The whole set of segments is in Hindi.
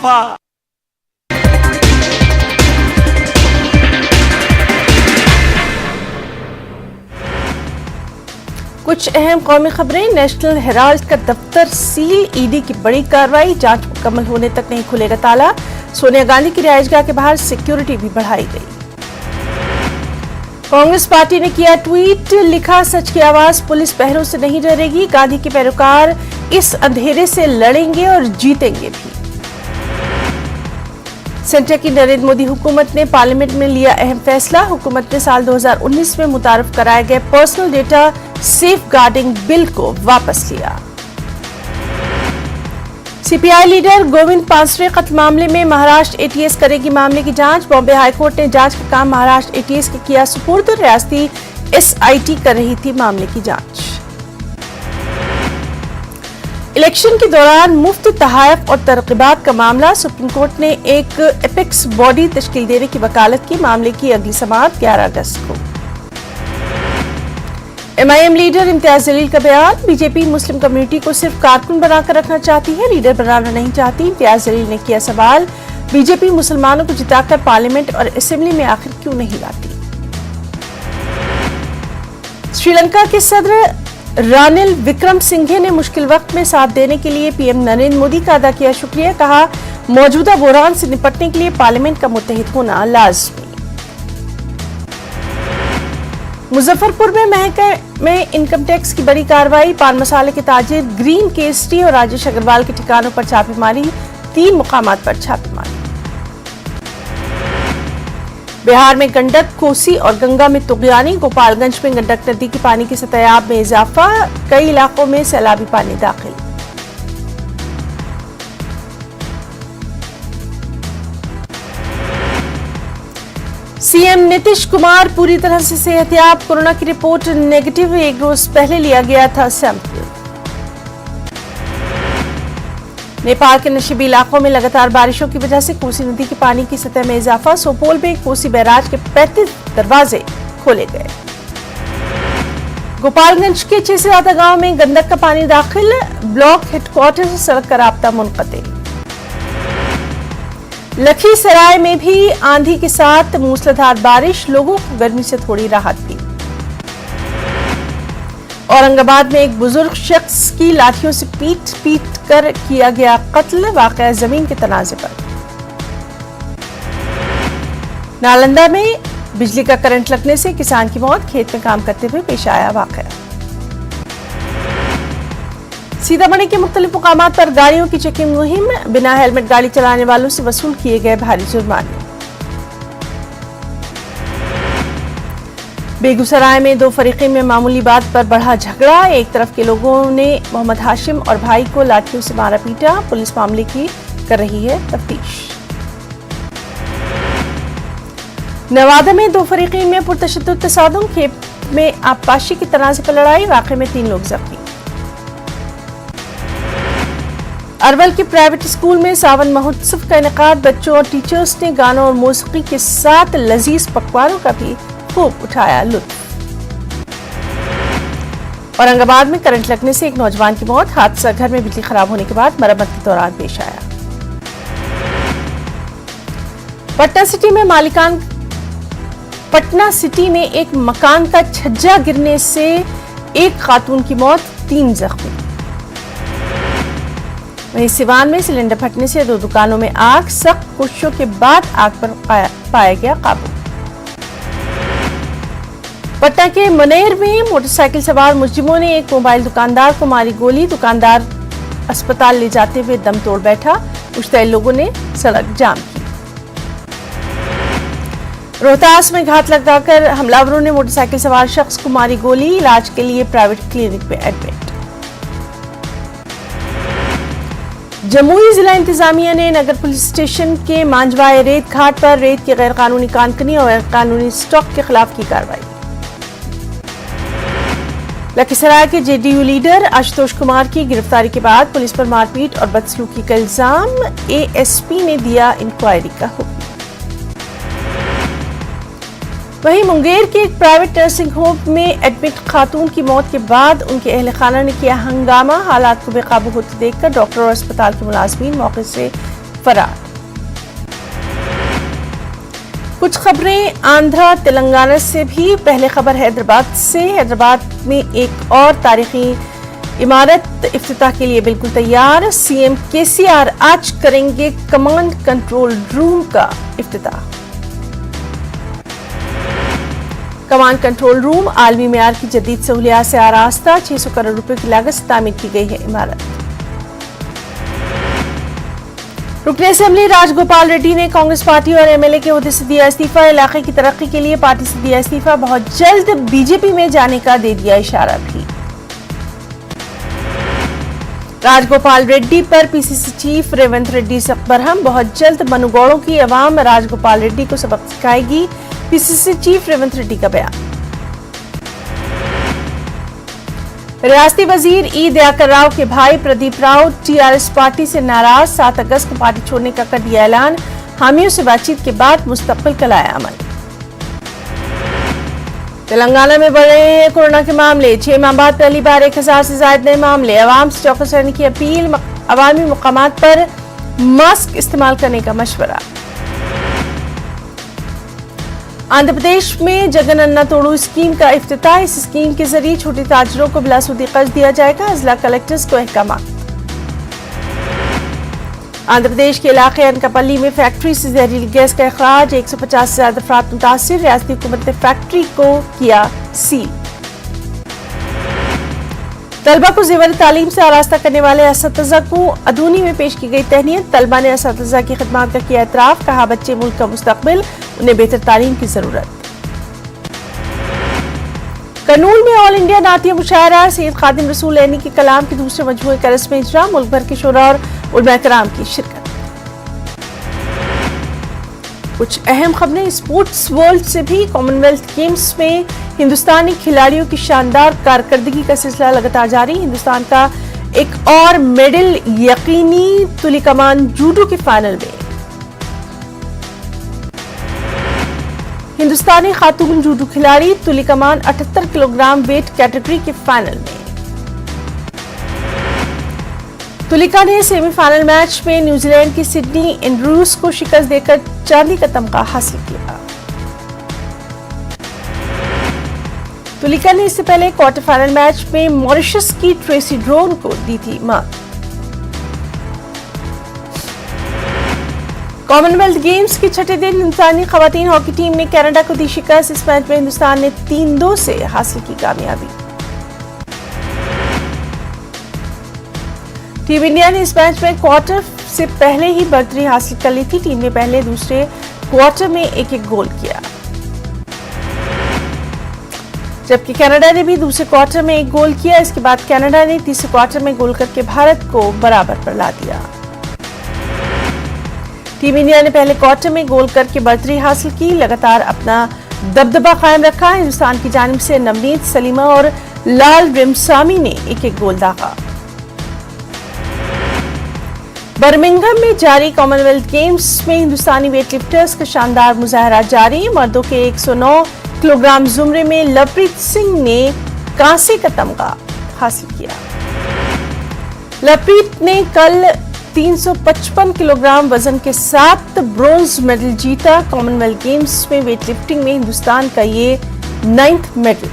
दफा। कुछ अहम कौमी खबरें। नेशनल हेराल्ड का दफ्तर सील, ईडी की बड़ी कार्रवाई, जांच मुकम्मल होने तक नहीं खुलेगा ताला। सोनिया गांधी की रिहाइशगाह के बाहर सिक्योरिटी भी बढ़ाई गई। कांग्रेस पार्टी ने किया ट्वीट, लिखा सच की आवाज पुलिस पहरों से नहीं डरेगी, गांधी के पैरोकार इस अंधेरे से लड़ेंगे और जीतेंगे भी। सेंटर की नरेंद्र मोदी हुकूमत ने पार्लियामेंट में लिया अहम फैसला, हुकूमत ने साल 2019 में मुतारफ कराए गए personal data safeguarding bill को वापस लिया। सीपीआई लीडर गोविंद पानसरे कत्ल मामले में महाराष्ट्र एटीएस करेगी मामले की जांच। बॉम्बे हाईकोर्ट ने जांच का काम महाराष्ट्र एटीएस के किया सुपुर्द, रियासती एसआईटी कर रही थी मामले की जांच। इलेक्शन के दौरान मुफ्त तहाइफ और तरकीबात का मामला, सुप्रीम कोर्ट ने एक एपेक्स बॉडी तश्कील देने की वकालत की, मामले की अगली समाअत 11 अगस्त को। एमआईएम लीडर इम्तियाज जलील का बयान, बीजेपी मुस्लिम कम्युनिटी को सिर्फ कारकुन बनाकर रखना चाहती है, लीडर बनाना नहीं चाहती। इम्तियाज जलील ने किया सवाल, बीजेपी मुसलमानों को जिताकर पार्लियामेंट और असेंबली में आखिर क्यों नहीं लाती। श्रीलंका के सदर रानिल विक्रमसिंघे ने मुश्किल वक्त में साथ देने के लिए पीएम नरेंद्र मोदी का अदा किया शुक्रिया, कहा मौजूदा बहरान से निपटने के लिए पार्लियामेंट का मुत्तहिद होना लाजमी। मुजफ्फरपुर में महकमे में इनकम टैक्स की बड़ी कार्रवाई, पान मसाले के ताजिर ग्रीन केसरी और राजेश अग्रवाल के ठिकानों पर छापेमारी, 3 मुकामात पर छापेमारी। बिहार में गंडक, कोसी और गंगा में तुगयानी, गोपालगंज में गंडक नदी की पानी की सतह में इजाफा, कई इलाकों में सैलाबी पानी दाखिल। सीएम नीतीश कुमार पूरी तरह से सेहतयाब, कोरोना की रिपोर्ट नेगेटिव, एक रोज पहले लिया गया था सैंपल। नेपाल के नशीबी इलाकों में लगातार बारिशों की वजह से कोसी नदी के पानी की सतह में इजाफा, सोपोल में कोसी बैराज के 35 दरवाजे खोले गए। गोपालगंज के 6 से ज्यादा गांव में गंडक का पानी दाखिल, ब्लॉक हेडक्वार्टर से सड़क का राब्ता मुनक़ते। लखीसराय में भी आंधी के साथ मूसलाधार बारिश, लोगों को गर्मी से थोड़ी राहत भी। औरंगाबाद में एक बुजुर्ग शख्स की लाठियों से पीट कर किया गया कत्ल, वाकया जमीन के तनाजे पर। नालंदा में बिजली का करंट लगने से किसान की मौत, खेत में काम करते हुए पेश आया वाकया। सीतामढ़ी के मुख्तलिफ मुकामात पर गाड़ियों की चेकिंग मुहिम, बिना हेलमेट गाड़ी चलाने वालों से वसूल किए गए भारी जुर्माने। बेगूसराय में 2 फरीक़े में मामूली बात पर बढ़ा झगड़ा, एक तरफ के लोगों ने मोहम्मद हाशिम और भाई को लाठियों से मारा पीटा, पुलिस मामले की कर रही है तफ्तीश। नवादा में 2 फरीक़े में पुरतशद्दुद तसादुम, खेप में आबपाशी की तनाज़े पर लड़ाई, वाक़े में 3 लोग जख्मी। अरवल के प्राइवेट स्कूल में सावन महोत्सव का इनेकाद, बच्चों और टीचर्स ने गानों और मौसीकी के साथ लजीज पकवानों का भी खूब उठाया लुत्फ। औरंगाबाद में करंट लगने से एक नौजवान की मौत, हादसा घर में बिजली खराब होने के बाद मरम्मत के दौरान पेश आया। पटना सिटी में एक मकान का छज्जा गिरने से एक खातून की मौत, 3 जख्मी। वहीं सिवान में सिलेंडर फटने से 2 दुकानों में आग, सख्त कोशिशों के बाद आग पर पाया गया काबू। पटना के मनेर में मोटरसाइकिल सवार मुजरिमों ने एक मोबाइल दुकानदार को मारी गोली, दुकानदार अस्पताल ले जाते हुए दम तोड़ बैठा, मुश्तइल लोगों ने सड़क जाम की। रोहतास में घात लगाकर हमलावरों ने मोटरसाइकिल सवार शख्स को मारी गोली, इलाज के लिए प्राइवेट क्लिनिक में एडमिट। जमुई जिला इंतजामिया ने नगर पुलिस स्टेशन के मांझवाए रेत घाट पर रेत की गैरकानूनी कानकनी और गैरकानूनी स्टॉक के खिलाफ की कार्रवाई। लखीसराय के जेडीयू लीडर आशुतोष कुमार की गिरफ्तारी के बाद पुलिस पर मारपीट और बदसलूकी का इल्जाम, एएसपी ने दिया इंक्वायरी का हुक्म। वहीं मुंगेर के एक प्राइवेट नर्सिंग होम में एडमिट खातून की मौत के बाद उनके अहल खाना ने किया हंगामा, हालात को बेकाबू होते देखकर डॉक्टर और अस्पताल के मुलाजमीन मौके से फरार। कुछ खबरें आंध्र तेलंगाना से भी। पहले खबर हैदराबाद से। हैदराबाद में एक और तारीखी इमारत इफ्तिताह के लिए बिल्कुल तैयार। सीएम केसीआर आज करेंगे कमांड कंट्रोल रूम का इफ्तिताह। कमांड कंट्रोल रूम आलमी मेयार की जदीद सहूलियात से आरास्ता। 600 करोड़ रुपए की लागत से तामीर की गई है इमारत। रुकने असेंबली राजगोपाल रेड्डी ने कांग्रेस पार्टी और एमएलए के ओहदे से दिया इस्तीफा। इलाके की तरक्की के लिए पार्टी से दिया इस्तीफा। बहुत जल्द बीजेपी में जाने का दे दिया इशारा भी। राजगोपाल रेड्डी पर पीसीसी चीफ रेवंत रेड्डी बरहम। बहुत जल्द मनुगौड़ों की अवाम राजगोपाल रेड्डी को सबक सिखाएगी। पीसीसी चीफ रेवंत रेड्डी का बयान। रियासती वजीर ई दयाकर राव के भाई प्रदीप राव टीआरएस पार्टी से नाराज। 7 अगस्त को पार्टी छोड़ने का कर दिया ऐलान। हामियों से बातचीत के बाद मुस्तकबिल का लाया अमल। तेलंगाना में बढ़ रहे हैं कोरोना के मामले। 6 माह बाद पहली बार 1000 से ज्यादा नए मामले। अवाम से चौकस रहने की अपील। अवामी मुकामात पर मास्क इस्तेमाल करने का मशवरा। आंध्र प्रदेश में जगन अन्ना तोड़ू स्कीम का इफ्तिताह। इस स्कीम के जरिए छोटे ताजरों को बिलासूदी कर्ज दिया जाएगा। जिला कलेक्टर्स को अहकामात। आंध्र प्रदेश के इलाके अनकापल्ली में फैक्ट्री से जहरीली गैस का अखराज। 150 से ज्यादा अफराद मुतासिर। रियासती हुकूमत ने फैक्ट्री को किया सील। तलबा को जेवर तालीम से आरास्ता करने वाले असतिज़ा को अदूनी में पेश की गई तहनीत। तलबा ने असतिज़ा की खिदमत का किया एतराफ। कहा बच्चे मुल्क का मुस्तकबिल, उन्हें बेहतर तालीम की जरूरत। कर्नूल में ऑल इंडिया नातिया मुशायरा। सैयद खादिम रसूल ऐनी के कलाम के दूसरे मजमूए का रस्मी इजरा। मुल्क भर के शोरा और उलमा कराम की शिरकत। कुछ अहम खबरें स्पोर्ट्स वर्ल्ड से भी। कॉमनवेल्थ गेम्स में हिंदुस्तानी खिलाड़ियों की शानदार कारकर्दगी का सिलसिला लगातार जारी। हिंदुस्तान का एक और मेडल यकीनी। तुली कमान जूडो के फाइनल में हिंदुस्तानी खातून जूडो खिलाड़ी तुली कमान 78 किलोग्राम वेट कैटेगरी के फाइनल में। तुलिका ने सेमीफाइनल मैच में न्यूजीलैंड की सिडनी एंड्रूज को शिकस्त देकर चांदी का तमगा हासिल किया। तुलिका ने इससे पहले क्वार्टर फाइनल मैच में मॉरिशस की ट्रेसी ड्रोन को दी थी मात। कॉमनवेल्थ गेम्स के छठे दिन हिंदुस्तानी खवातीन हॉकी टीम ने कनाडा को दी शिकस्त। इस मैच में हिंदुस्तान ने 3-2 से हासिल की कामयाबी। टीम इंडिया ने इस मैच में क्वार्टर से पहले ही बढ़तरी हासिल कर ली थी। टीम ने पहले दूसरे क्वार्टर में एक गोल किया, जबकि कनाडा ने भी दूसरे क्वार्टर में एक गोल किया। इसके बाद कनाडा ने तीसरे क्वार्टर में गोल करके भारत को बराबर पर ला दिया। टीम इंडिया ने पहले क्वार्टर में गोल करके बढ़तरी हासिल की, लगातार अपना दबदबा कायम रखा। हिंदुस्तान की जानिब से नवनीत, सलीमा और लाल रिमसामी ने एक गोल दागा। बर्मिंघम में जारी कॉमनवेल्थ गेम्स में हिंदुस्तानी वेटलिफ्टर्स का शानदार मुजाहरा जारी। मर्दों के 109 किलोग्राम जुमरे में लवप्रीत सिंह ने कांसे का तमगा हासिल किया। लवप्रीत ने कल 355 किलोग्राम वजन के साथ ब्रोंज मेडल जीता। कॉमनवेल्थ गेम्स में वेटलिफ्टिंग में हिंदुस्तान का ये 9वां मेडल।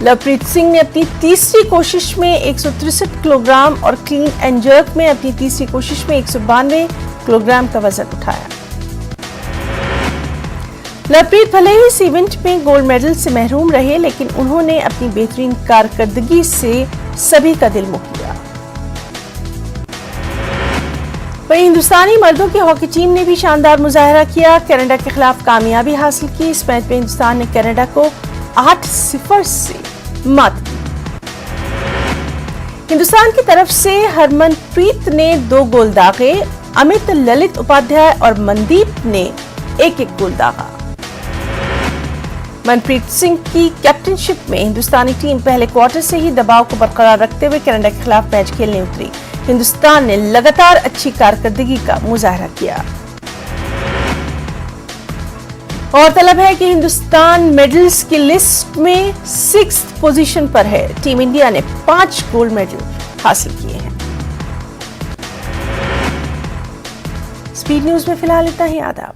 लवप्रीत सिंह ने अपनी तीसरी कोशिश में 163 किलोग्राम और क्लीन एंड जर्क में अपनी तीसरी कोशिश में 192 किलोग्राम का वजन उठाया। लवप्रीत भले ही इस इवेंट में गोल्ड मेडल से महरूम रहे, लेकिन उन्होंने अपनी बेहतरीन कारकर्दगी से सभी का दिल मोह लिया। वहीं हिंदुस्तानी मर्दों की हॉकी टीम ने भी शानदार मुजाहरा किया, कनाडा के खिलाफ कामयाबी हासिल की। इस मैच में हिंदुस्तान ने कनाडा को 8-0 से मात दी। हिंदुस्तान की तरफ से हरमनप्रीत ने 2 गोल दागे। अमित, ललित उपाध्याय और मनदीप ने एक गोल दागा। मनप्रीत सिंह की कैप्टनशिप में हिंदुस्तानी टीम पहले क्वार्टर से ही दबाव को बरकरार रखते हुए कनाडा के खिलाफ मैच खेलने उतरी। हिंदुस्तान ने लगातार अच्छी कारकर्दगी का मुजाहरा किया। और तलब है कि हिंदुस्तान मेडल्स की लिस्ट में 6th पोजीशन पर है। टीम इंडिया ने 5 गोल्ड मेडल हासिल किए हैं। स्पीड न्यूज में फिलहाल इतना ही। आदाब।